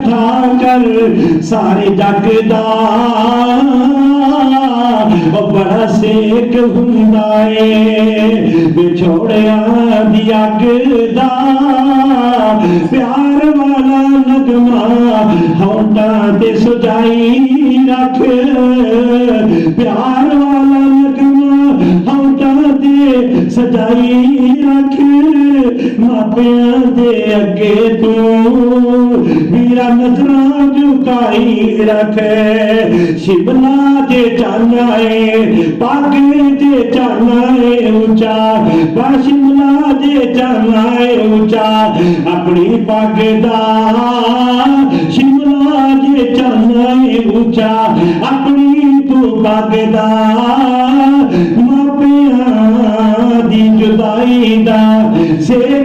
कर सारे जग दा बड़ा सेक हुंदा ए विछोड़िया दी अग दा प्यार वाला नगमा होंठां ते सजाई रख प्यार वाला नगमा होंठां ते सजाई रख मापियां दे अगे तू वीरा नजरां झुकाई रख शिमला दे जाना है पग दे जाना है ऊंचा शिमला दे जाना है ऊंचा अपनी पग दा शिमला दे जाना है ऊंचा अपनी तू पग दा मापियां दी जुदाई दा से